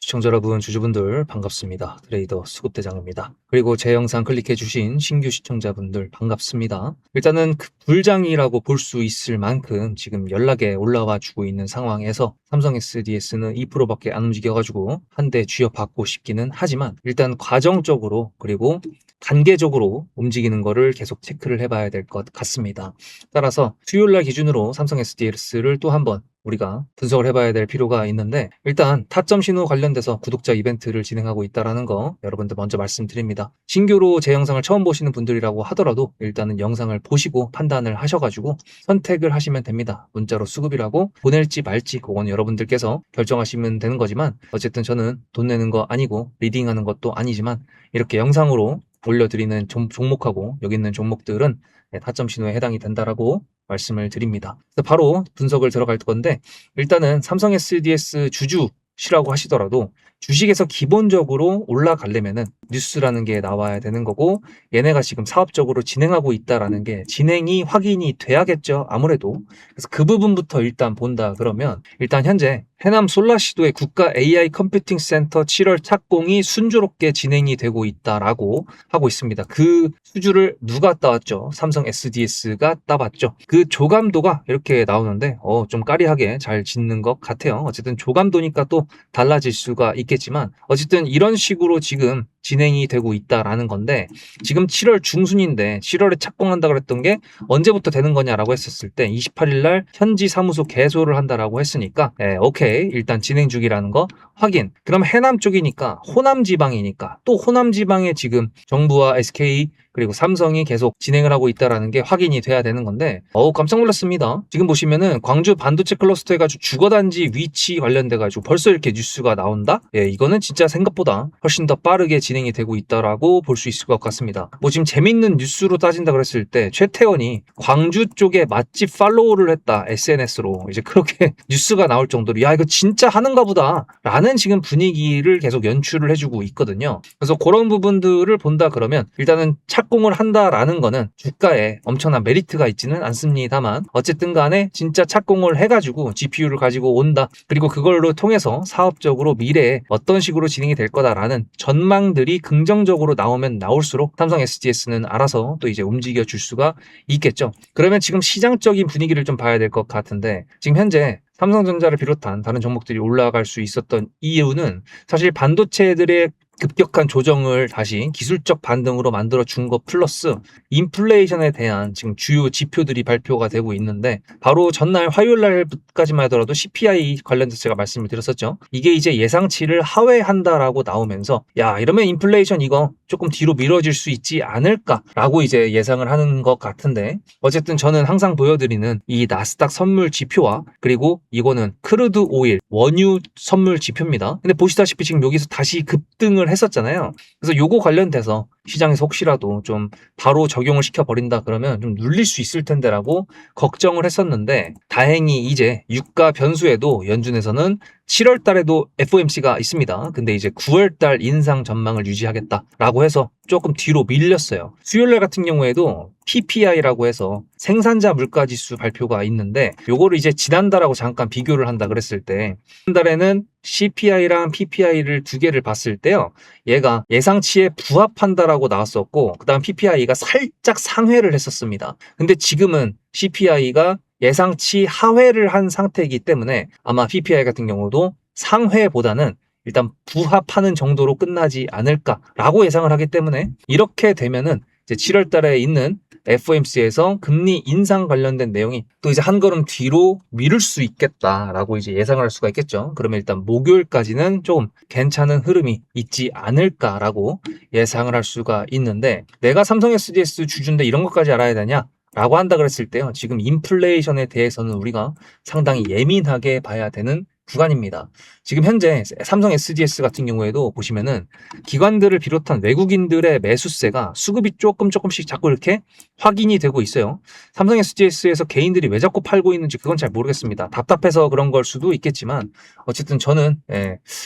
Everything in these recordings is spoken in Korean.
시청자 여러분, 주주분들 반갑습니다. 트레이더 수급대장입니다. 그리고 제 영상 클릭해주신 신규 시청자분들 반갑습니다. 일단은 그 불장이라고 볼 수 있을 만큼 지금 연락에 올라와 주고 있는 상황에서 삼성 SDS는 2%밖에 안 움직여가지고 한 대 쥐어받고 싶기는 하지만 일단 과정적으로 그리고 단계적으로 움직이는 거를 계속 체크를 해봐야 될 것 같습니다. 따라서 수요일날 기준으로 삼성 SDS를 또 한번 우리가 분석을 해봐야 될 필요가 있는데, 일단 타점 신호 관련돼서 구독자 이벤트를 진행하고 있다는 거 여러분들 먼저 말씀드립니다. 신규로 제 영상을 처음 보시는 분들이라고 하더라도 일단은 영상을 보시고 판단을 하셔가지고 선택을 하시면 됩니다. 문자로 수급이라고 보낼지 말지 그건 여러분들께서 결정하시면 되는 거지만, 어쨌든 저는 돈 내는 거 아니고 리딩하는 것도 아니지만 이렇게 영상으로 올려드리는 종목하고 여기 있는 종목들은 타점 신호에 해당이 된다라고 말씀을 드립니다. 그래서 바로 분석을 들어갈 건데, 일단은 삼성 SDS 주주시라고 하시더라도 주식에서 기본적으로 올라가려면은 뉴스라는 게 나와야 되는 거고, 얘네가 지금 사업적으로 진행하고 있다라는 게 진행이 확인이 돼야겠죠, 아무래도. 그래서 그 부분부터 일단 본다 그러면, 일단 현재 해남 솔라시도의 국가 AI 컴퓨팅 센터 7월 착공이 순조롭게 진행이 되고 있다라고 하고 있습니다. 그 수주를 누가 따왔죠? 삼성 SDS가 따봤죠. 그 조감도가 이렇게 나오는데 좀 까리하게 잘 짓는 것 같아요. 어쨌든 조감도니까 또 달라질 수가 있겠지만, 어쨌든 이런 식으로 지금 진행이 되고 있다라는 건데, 지금 7월 중순인데 7월에 착공한다 그랬던 게 언제부터 되는 거냐라고 했었을 때 28일 날 현지 사무소 개소를 한다라고 했으니까 오케이, 일단 진행 중이라는 거 확인. 그럼 해남 쪽이니까 호남 지방이니까 또 호남 지방에 지금 정부와 SK 그리고 삼성이 계속 진행을 하고 있다라는 게 확인이 돼야 되는 건데, 깜짝 놀랐습니다. 지금 보시면은 광주 반도체 클러스터 해가지고 주거단지 위치 관련돼가지고 벌써 이렇게 뉴스가 나온다? 이거는 진짜 생각보다 훨씬 더 빠르게 진행이 되고 있다라고 볼 수 있을 것 같습니다. 뭐 지금 재밌는 뉴스로 따진다 그랬을 때 최태원이 광주 쪽에 맛집 팔로우를 했다, SNS로. 이제 그렇게 뉴스가 나올 정도로 야, 이거 진짜 하는가 보다 라는 지금 분위기를 계속 연출을 해주고 있거든요. 그래서 그런 부분들을 본다 그러면 일단은 착공을 한다라는 거는 주가에 엄청난 메리트가 있지는 않습니다만, 어쨌든 간에 진짜 착공을 해가지고 GPU를 가지고 온다, 그리고 그걸로 통해서 사업적으로 미래에 어떤 식으로 진행이 될 거다라는 전망들이 긍정적으로 나오면 나올수록 삼성 SDS는 알아서 또 이제 움직여 줄 수가 있겠죠. 그러면 지금 시장적인 분위기를 좀 봐야 될 것 같은데, 지금 현재 삼성전자를 비롯한 다른 종목들이 올라갈 수 있었던 이유는 사실 반도체들의 급격한 조정을 다시 기술적 반등으로 만들어 준 것 플러스 인플레이션에 대한 지금 주요 지표들이 발표가 되고 있는데, 바로 전날 화요일 날까지만 하더라도 CPI 관련돼서 제가 말씀을 드렸었죠. 이게 이제 예상치를 하회한다라고 나오면서 야, 이러면 인플레이션 이거 조금 뒤로 미뤄질 수 있지 않을까라고 이제 예상을 하는 것 같은데, 어쨌든 저는 항상 보여드리는 이 나스닥 선물 지표와 그리고 이거는 크루드 오일 원유 선물 지표입니다. 근데 보시다시피 지금 여기서 다시 급등을 했었잖아요. 그래서 요거 관련돼서 시장에서 혹시라도 좀 바로 적용을 시켜버린다 그러면 좀 눌릴 수 있을 텐데라고 걱정을 했었는데, 다행히 이제 유가 변수에도 연준에서는 7월 달에도 FOMC가 있습니다. 근데 이제 9월 달 인상 전망을 유지하겠다라고 해서 조금 뒤로 밀렸어요. 수요일날 같은 경우에도 PPI라고 해서 생산자 물가지수 발표가 있는데, 요거를 이제 지난달하고 잠깐 비교를 한다 그랬을 때, 지난달에는 CPI랑 PPI를 두 개를 봤을 때요, 얘가 예상치에 부합한다라고 나왔었고, 그 다음 PPI가 살짝 상회를 했었습니다. 근데 지금은 CPI가 예상치 하회를 한 상태이기 때문에 아마 PPI 같은 경우도 상회보다는 일단 부합하는 정도로 끝나지 않을까라고 예상을 하기 때문에, 이렇게 되면은 이제 7월 달에 있는 FOMC에서 금리 인상 관련된 내용이 또 이제 한 걸음 뒤로 미룰 수 있겠다라고 이제 예상을 할 수가 있겠죠. 그러면 일단 목요일까지는 좀 괜찮은 흐름이 있지 않을까라고 예상을 할 수가 있는데, 내가 삼성 SDS 주주인데 이런 것까지 알아야 되냐? 라고 한다 그랬을 때요, 지금 인플레이션에 대해서는 우리가 상당히 예민하게 봐야 되는 구간입니다. 지금 현재 삼성 SDS 같은 경우에도 보시면은 기관들을 비롯한 외국인들의 매수세가 수급이 조금씩 자꾸 이렇게 확인이 되고 있어요. 삼성 SDS에서 개인들이 왜 자꾸 팔고 있는지 그건 잘 모르겠습니다. 답답해서 그런 걸 수도 있겠지만, 어쨌든 저는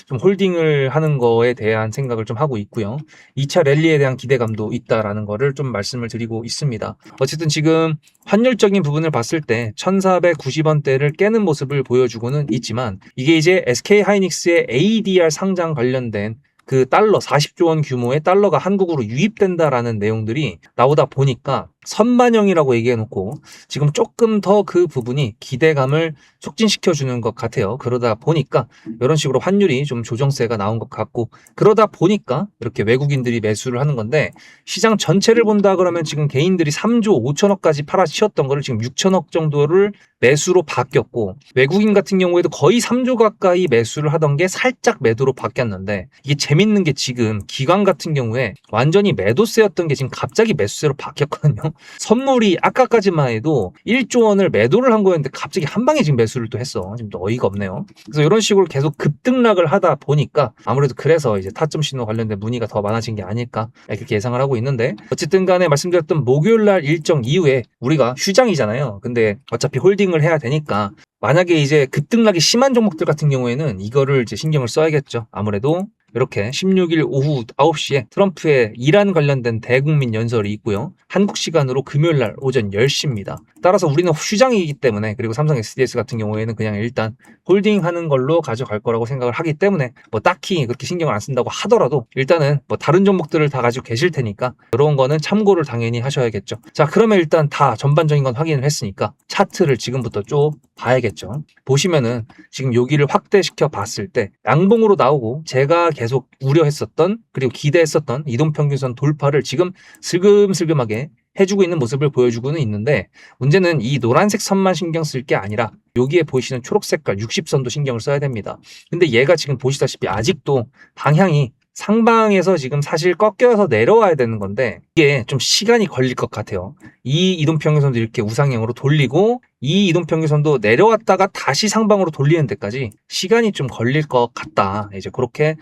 좀 홀딩을 하는 거에 대한 생각을 좀 하고 있고요. 2차 랠리에 대한 기대감도 있다라는 거를 좀 말씀을 드리고 있습니다. 어쨌든 지금 환율적인 부분을 봤을 때 1490원대를 깨는 모습을 보여주고는 있지만, 이게 이제 SK 하이닉스의 ADR 상장 관련된 그 달러 40조 원 규모의 달러가 한국으로 유입된다라는 내용들이 나오다 보니까 선반영이라고 얘기해놓고 지금 조금 더 그 부분이 기대감을 촉진시켜주는 것 같아요. 그러다 보니까 이런 식으로 환율이 좀 조정세가 나온 것 같고, 그러다 보니까 이렇게 외국인들이 매수를 하는 건데, 시장 전체를 본다 그러면 지금 개인들이 3조 5천억까지 팔아치웠던 거를 지금 6천억 정도를 매수로 바뀌었고, 외국인 같은 경우에도 거의 3조 가까이 매수를 하던 게 살짝 매도로 바뀌었는데, 이게 재밌는 게 지금 기관 같은 경우에 완전히 매도세였던 게 지금 갑자기 매수세로 바뀌었거든요. 선물이 아까까지만 해도 1조 원을 매도를 한 거였는데 갑자기 한 방에 지금 매수를 또 했어. 지금 또 어이가 없네요. 그래서 이런 식으로 계속 급등락을 하다 보니까 아무래도 그래서 이제 타점 신호 관련된 문의가 더 많아진 게 아닐까 그렇게 예상을 하고 있는데, 어쨌든 간에 말씀드렸던 목요일 날 일정 이후에 우리가 휴장이잖아요. 근데 어차피 홀딩을 해야 되니까 만약에 이제 급등락이 심한 종목들 같은 경우에는 이거를 이제 신경을 써야겠죠. 아무래도 이렇게 16일 오후 9시에 트럼프의 이란 관련된 대국민 연설이 있고요. 한국 시간으로 금요일 날 오전 10시입니다. 따라서 우리는 휴장이기 때문에, 그리고 삼성 SDS 같은 경우에는 그냥 일단 홀딩하는 걸로 가져갈 거라고 생각을 하기 때문에 뭐 딱히 그렇게 신경을 안 쓴다고 하더라도 일단은 뭐 다른 종목들을 다 가지고 계실 테니까 그런 거는 참고를 당연히 하셔야겠죠. 자, 그러면 일단 다 전반적인 건 확인을 했으니까 차트를 지금부터 쭉 봐야겠죠. 보시면은 지금 여기를 확대시켜 봤을 때 양봉으로 나오고, 제가 계속 우려했었던 그리고 기대했었던 이동평균선 돌파를 지금 슬금슬금하게 해주고 있는 모습을 보여주고는 있는데, 문제는 이 노란색 선만 신경 쓸 게 아니라 여기에 보이시는 초록 색깔 60선도 신경을 써야 됩니다. 근데 얘가 지금 보시다시피 아직도 방향이 상방에서 지금 사실 꺾여서 내려와야 되는 건데, 이게 좀 시간이 걸릴 것 같아요. 이 이동평균선도 이렇게 우상향으로 돌리고, 이 이동평균선도 내려왔다가 다시 상방으로 돌리는 데까지 시간이 좀 걸릴 것 같다. 이제 그렇게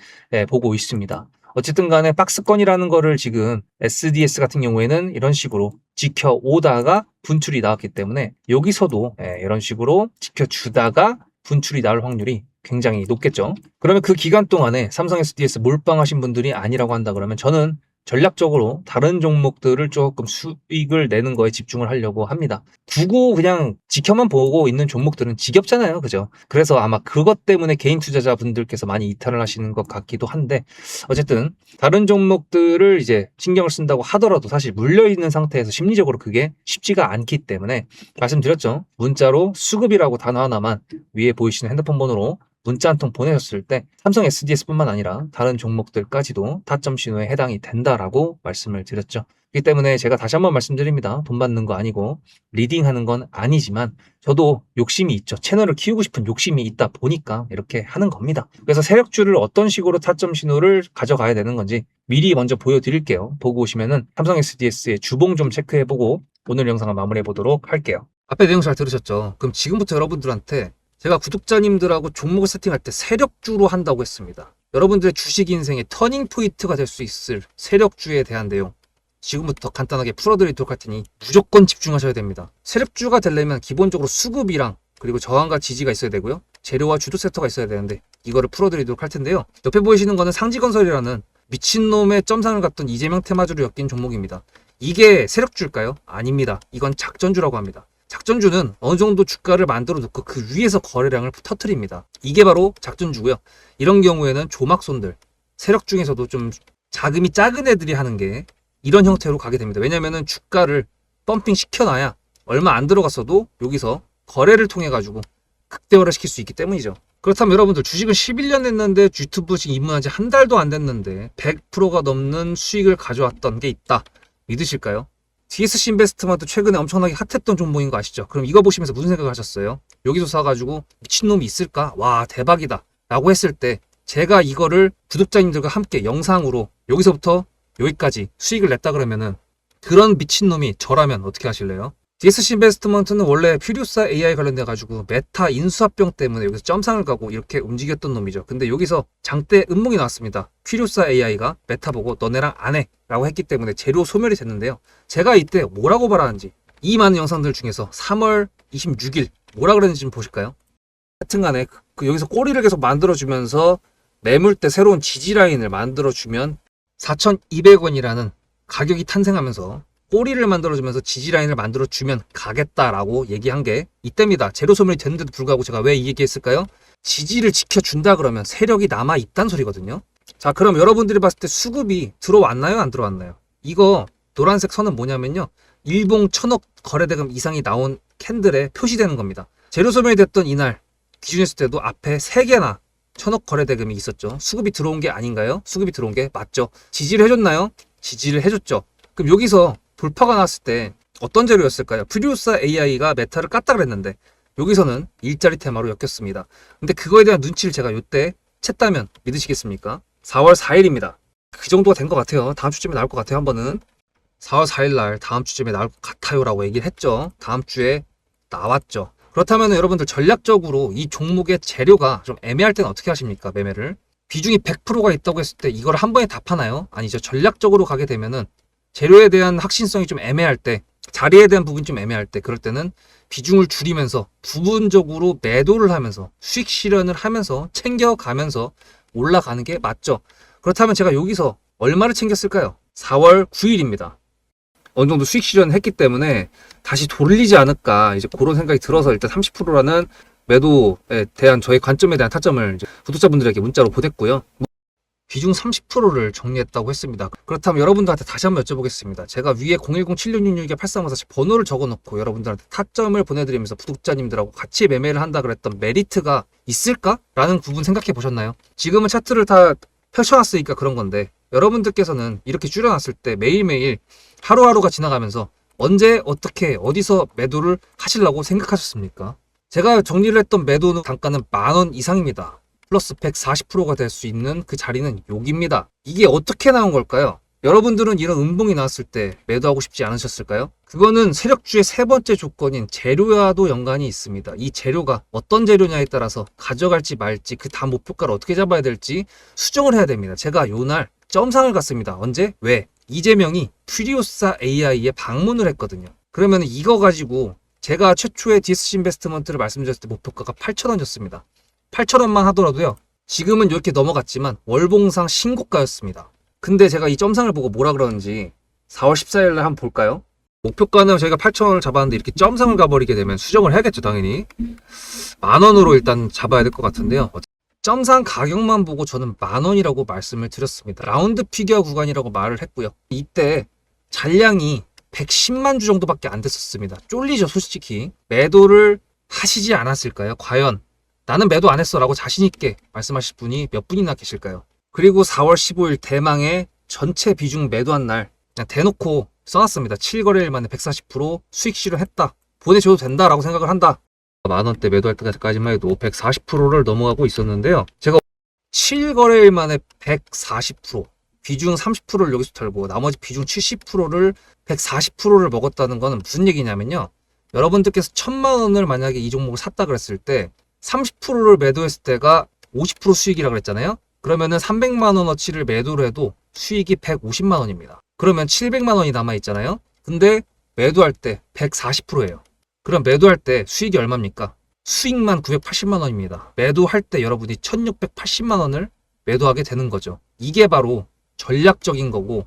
보고 있습니다. 어쨌든 간에 박스권이라는 거를 지금 SDS 같은 경우에는 이런 식으로 지켜오다가 분출이 나왔기 때문에 여기서도 이런 식으로 지켜주다가 분출이 나올 확률이 굉장히 높겠죠. 그러면 그 기간 동안에 삼성 SDS 몰빵하신 분들이 아니라고 한다 그러면 저는 전략적으로 다른 종목들을 조금 수익을 내는 거에 집중을 하려고 합니다. 두고 그냥 지켜만 보고 있는 종목들은 지겹잖아요. 그죠? 그래서 아마 그것 때문에 개인 투자자분들께서 많이 이탈을 하시는 것 같기도 한데, 어쨌든 다른 종목들을 이제 신경을 쓴다고 하더라도 사실 물려있는 상태에서 심리적으로 그게 쉽지가 않기 때문에 말씀드렸죠. 문자로 수급이라고 단어 하나만 위에 보이시는 핸드폰 번호로 문자 한 통 보내셨을 때 삼성 SDS뿐만 아니라 다른 종목들까지도 타점 신호에 해당이 된다라고 말씀을 드렸죠. 그렇기 때문에 제가 다시 한번 말씀드립니다. 돈 받는 거 아니고 리딩하는 건 아니지만 저도 욕심이 있죠. 채널을 키우고 싶은 욕심이 있다 보니까 이렇게 하는 겁니다. 그래서 세력주를 어떤 식으로 타점 신호를 가져가야 되는 건지 미리 먼저 보여드릴게요. 보고 오시면은 삼성 SDS의 주봉 좀 체크해보고 오늘 영상을 마무리해 보도록 할게요. 앞에 내용 잘 들으셨죠? 그럼 지금부터 여러분들한테 제가 구독자님들하고 종목을 세팅할 때 세력주로 한다고 했습니다. 여러분들의 주식 인생의 터닝 포인트가 될 수 있을 세력주에 대한 내용 지금부터 간단하게 풀어드리도록 할 테니 무조건 집중하셔야 됩니다. 세력주가 되려면 기본적으로 수급이랑 그리고 저항과 지지가 있어야 되고요. 재료와 주도 섹터가 있어야 되는데 이거를 풀어드리도록 할 텐데요. 옆에 보이시는 거는 상지건설이라는 미친놈의 점상을 갖던 이재명 테마주로 엮인 종목입니다. 이게 세력주일까요? 아닙니다. 이건 작전주라고 합니다. 작전주는 어느 정도 주가를 만들어 놓고 그 위에서 거래량을 터트립니다. 이게 바로 작전주고요. 이런 경우에는 조막손들, 세력 중에서도 좀 자금이 작은 애들이 하는 게 이런 형태로 가게 됩니다. 왜냐면은 주가를 펌핑 시켜놔야 얼마 안 들어갔어도 여기서 거래를 통해 가지고 극대화를 시킬 수 있기 때문이죠. 그렇다면 여러분들 주식을 11년 했는데 유튜브 지금 입문한 지 한 달도 안 됐는데 100%가 넘는 수익을 가져왔던 게 있다. 믿으실까요? DSC 인베스트먼트 최근에 엄청나게 핫했던 종목인 거 아시죠? 그럼 이거 보시면서 무슨 생각을 하셨어요? 여기서 사가지고 미친놈이 있을까? 와 대박이다 라고 했을 때 제가 이거를 구독자님들과 함께 영상으로 여기서부터 여기까지 수익을 냈다 그러면은 그런 미친놈이 저라면 어떻게 하실래요? DSC 인베스트먼트는 원래 퓨리오사 AI 관련돼 가지고 메타 인수합병 때문에 여기서 점상을 가고 이렇게 움직였던 놈이죠. 근데 여기서 장대 음봉이 나왔습니다. 퓨리오사 AI가 메타 보고 너네랑 안 해 라고 했기 때문에 재료 소멸이 됐는데요. 제가 이때 뭐라고 말하는지 이 많은 영상들 중에서 3월 26일 뭐라 그랬는지 좀 보실까요? 하여튼간에 여기서 꼬리를 계속 만들어주면서 매물대 새로운 지지라인을 만들어주면 4,200원이라는 가격이 탄생하면서 꼬리를 만들어주면서 지지라인을 만들어주면 가겠다라고 얘기한 게 이때입니다. 재료 소멸이 됐는데도 불구하고 제가 왜 이 얘기했을까요? 지지를 지켜준다 그러면 세력이 남아있다는 소리거든요. 자, 그럼 여러분들이 봤을 때 수급이 들어왔나요? 안 들어왔나요? 이거 노란색 선은 뭐냐면요, 일봉 1000억 거래대금 이상이 나온 캔들에 표시되는 겁니다. 재료 소멸이 됐던 이날 기준했을 때도 앞에 3개나 1000억 거래대금이 있었죠. 수급이 들어온 게 아닌가요? 수급이 들어온 게 맞죠. 지지를 해줬나요? 지지를 해줬죠. 그럼 여기서 돌파가 났을 때 어떤 재료였을까요? 프리우사 AI가 메타를 깠다 그랬는데 여기서는 일자리 테마로 엮였습니다. 근데 그거에 대한 눈치를 제가 이때 챘다면 믿으시겠습니까? 4월 4일입니다. 그 정도가 된 것 같아요. 다음 주쯤에 나올 것 같아요. 한 번은 4월 4일 날 다음 주쯤에 나올 것 같아요 라고 얘기를 했죠. 다음 주에 나왔죠. 그렇다면 여러분들 전략적으로 이 종목의 재료가 좀 애매할 때는 어떻게 하십니까? 매매를 비중이 100%가 있다고 했을 때 이걸 한 번에 다 파나요? 아니죠. 전략적으로 가게 되면은 재료에 대한 확신성이 좀 애매할 때, 자리에 대한 부분이 좀 애매할 때, 그럴 때는 비중을 줄이면서 부분적으로 매도를 하면서 수익 실현을 하면서 챙겨가면서 올라가는 게 맞죠. 그렇다면 제가 여기서 얼마를 챙겼을까요? 4월 9일입니다. 어느 정도 수익 실현을 했기 때문에 다시 돌리지 않을까, 이제 그런 생각이 들어서 일단 30%라는 매도에 대한 저의 관점에 대한 타점을 이제 구독자분들에게 문자로 보냈고요. 비중 30%를 정리했다고 했습니다. 그렇다면 여러분들한테 다시 한번 여쭤보겠습니다. 제가 위에 010-7666-8354 번호를 적어놓고 여러분들한테 타점을 보내드리면서 구독자님들하고 같이 매매를 한다 그랬던 메리트가 있을까? 라는 부분 생각해 보셨나요? 지금은 차트를 다 펼쳐놨으니까 그런 건데 여러분들께서는 이렇게 줄여놨을 때 매일매일 하루하루가 지나가면서 언제 어떻게 어디서 매도를 하시려고 생각하셨습니까? 제가 정리를 했던 매도 단가는 10,000원 이상입니다. 플러스 140%가 될 수 있는 그 자리는 여기입니다. 이게 어떻게 나온 걸까요? 여러분들은 이런 음봉이 나왔을 때 매도하고 싶지 않으셨을까요? 그거는 세력주의 세 번째 조건인 재료와도 연관이 있습니다. 이 재료가 어떤 재료냐에 따라서 가져갈지 말지 그 다음 목표가를 어떻게 잡아야 될지 수정을 해야 됩니다. 제가 요날 점상을 갔습니다. 언제? 왜? 이재명이 프리우사 AI에 방문을 했거든요. 그러면 이거 가지고 제가 최초의 디스시 인베스트먼트를 말씀드렸을 때 목표가가 8,000원이었습니다. 8,000원만 하더라도요, 지금은 이렇게 넘어갔지만 월봉상 신고가였습니다. 근데 제가 이 점상을 보고 뭐라 그러는지 4월 14일 날 한번 볼까요? 목표가는 저희가 8,000원을 잡았는데 이렇게 점상을 가버리게 되면 수정을 해야겠죠, 당연히. 10,000원으로 일단 잡아야 될 것 같은데요. 점상 가격만 보고 저는 10,000원이라고 말씀을 드렸습니다. 라운드 피겨 구간이라고 말을 했고요. 이때 잔량이 110만 주 정도밖에 안 됐었습니다. 쫄리죠, 솔직히. 매도를 하시지 않았을까요? 과연 나는 매도 안 했어 라고 자신있게 말씀하실 분이 몇 분이나 계실까요? 그리고 4월 15일 대망의 전체 비중 매도한 날 그냥 대놓고 써놨습니다. 7거래일 만에 140% 수익 실현했다. 보내줘도 된다라고 생각을 한다. 만원대 매도할 때까지만 해도 140%를 넘어가고 있었는데요. 제가 7거래일 만에 140%, 비중 30%를 여기서 털고 나머지 비중 70%를 140%를 먹었다는 거는 무슨 얘기냐면요. 여러분들께서 1,000만 원을 만약에 이 종목을 샀다 그랬을 때 30%를 매도했을 때가 50% 수익이라고 그랬잖아요. 그러면은 300만 원어치를 매도를 해도 수익이 150만 원입니다. 그러면 700만 원이 남아있잖아요. 근데 매도할 때 140%예요. 그럼 매도할 때 수익이 얼마입니까? 수익만 980만 원입니다. 매도할 때 여러분이 1680만 원을 매도하게 되는 거죠. 이게 바로 전략적인 거고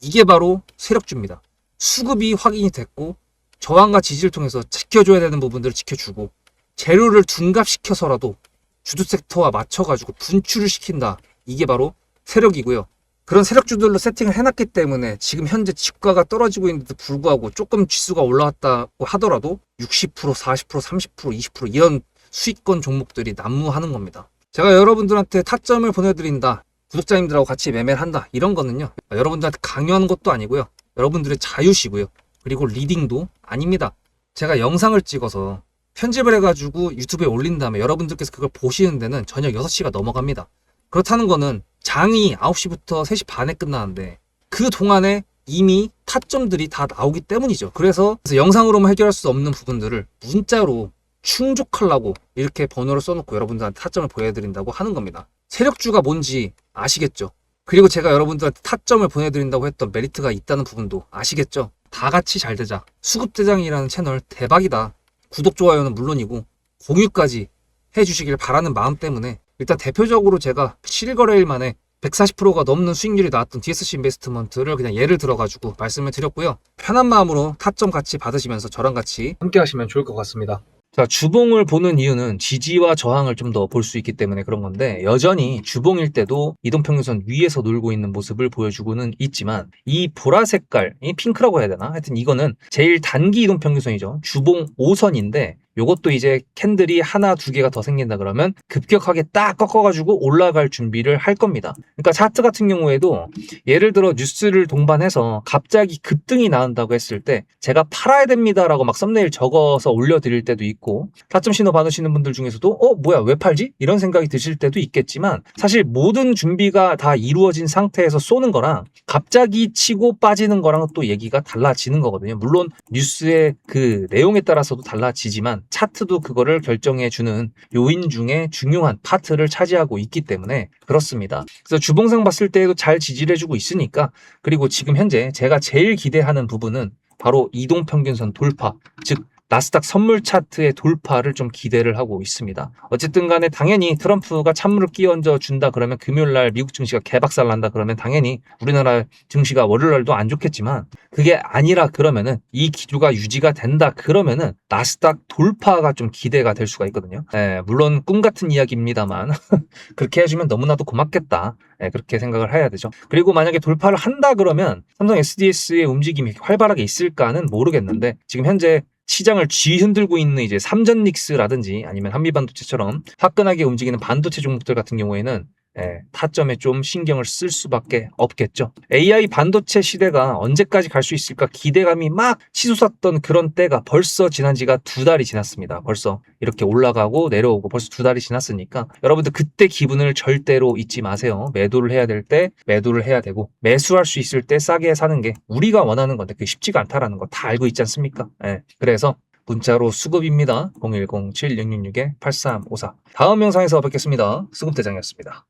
이게 바로 세력주입니다. 수급이 확인이 됐고 저항과 지지를 통해서 지켜줘야 되는 부분들을 지켜주고 재료를 둔갑시켜서라도 주도 섹터와 맞춰가지고 분출을 시킨다. 이게 바로 세력이고요. 그런 세력주들로 세팅을 해놨기 때문에 지금 현재 주가가 떨어지고 있는데도 불구하고 조금 지수가 올라왔다고 하더라도 60%, 40%, 30%, 20% 이런 수익권 종목들이 난무하는 겁니다. 제가 여러분들한테 타점을 보내드린다. 구독자님들하고 같이 매매를 한다. 이런 거는요. 여러분들한테 강요하는 것도 아니고요. 여러분들의 자유시고요. 그리고 리딩도 아닙니다. 제가 영상을 찍어서 편집을 해가지고 유튜브에 올린 다음에 여러분들께서 그걸 보시는 데는 저녁 6시가 넘어갑니다. 그렇다는 거는 장이 9시부터 3시 반에 끝나는데 그 동안에 이미 타점들이 다 나오기 때문이죠. 그래서 영상으로만 해결할 수 없는 부분들을 문자로 충족하려고 이렇게 번호를 써놓고 여러분들한테 타점을 보여드린다고 하는 겁니다. 세력주가 뭔지 아시겠죠? 그리고 제가 여러분들한테 타점을 보내드린다고 했던 메리트가 있다는 부분도 아시겠죠? 다 같이 잘 되자. 수급대장이라는 채널 대박이다. 구독, 좋아요는 물론이고 공유까지 해주시길 바라는 마음 때문에 일단 대표적으로 제가 7거래일 만에 140%가 넘는 수익률이 나왔던 DSC 인베스트먼트를 그냥 예를 들어가지고 말씀을 드렸고요. 편한 마음으로 타점 같이 받으시면서 저랑 같이 함께 하시면 좋을 것 같습니다. 자, 주봉을 보는 이유는 지지와 저항을 좀 더 볼 수 있기 때문에 그런 건데, 여전히 주봉일 때도 이동평균선 위에서 놀고 있는 모습을 보여주고는 있지만, 이 보라 색깔, 이 핑크라고 해야 되나? 하여튼 이거는 제일 단기 이동평균선이죠. 주봉 5선인데 요것도 이제 캔들이 하나 두 개가 더 생긴다 그러면 급격하게 딱 꺾어가지고 올라갈 준비를 할 겁니다. 그러니까 차트 같은 경우에도 예를 들어 뉴스를 동반해서 갑자기 급등이 나온다고 했을 때 제가 팔아야 됩니다라고 막 썸네일 적어서 올려드릴 때도 있고, 타점 신호 받으시는 분들 중에서도 뭐야 왜 팔지? 이런 생각이 드실 때도 있겠지만, 사실 모든 준비가 다 이루어진 상태에서 쏘는 거랑 갑자기 치고 빠지는 거랑 또 얘기가 달라지는 거거든요. 물론 뉴스의 그 내용에 따라서도 달라지지만 차트도 그거를 결정해주는 요인 중에 중요한 파트를 차지하고 있기 때문에 그렇습니다. 그래서 주봉상 봤을 때도 잘 지지를 해주고 있으니까, 그리고 지금 현재 제가 제일 기대하는 부분은 바로 이동평균선 돌파, 즉 나스닥 선물 차트의 돌파를 좀 기대를 하고 있습니다. 어쨌든 간에 당연히 트럼프가 찬물을 끼얹어 준다 그러면 금요일날 미국 증시가 개박살 난다 그러면 당연히 우리나라 증시가 월요일날도 안 좋겠지만, 그게 아니라 그러면은 이 기조가 유지가 된다 그러면은 나스닥 돌파가 좀 기대가 될 수가 있거든요. 물론 꿈 같은 이야기입니다만 그렇게 해주면 너무나도 고맙겠다. 그렇게 생각을 해야 되죠. 그리고 만약에 돌파를 한다 그러면 삼성 SDS의 움직임이 활발하게 있을까는 모르겠는데, 지금 현재 시장을 쥐흔들고 있는 이제 삼전닉스라든지 아니면 한미반도체처럼 화끈하게 움직이는 반도체 종목들 같은 경우에는 타점에 좀 신경을 쓸 수밖에 없겠죠. AI 반도체 시대가 언제까지 갈 수 있을까 기대감이 막 치솟았던 그런 때가 벌써 지난 지가 2달이 지났습니다. 벌써 이렇게 올라가고 내려오고 벌써 2달이 지났으니까 여러분들 그때 기분을 절대로 잊지 마세요. 매도를 해야 될 때 매도를 해야 되고, 매수할 수 있을 때 싸게 사는 게 우리가 원하는 건데 그게 쉽지가 않다라는 거 다 알고 있지 않습니까? 그래서 문자로 수급입니다. 010-7666-8354. 다음 영상에서 뵙겠습니다. 수급대장이었습니다.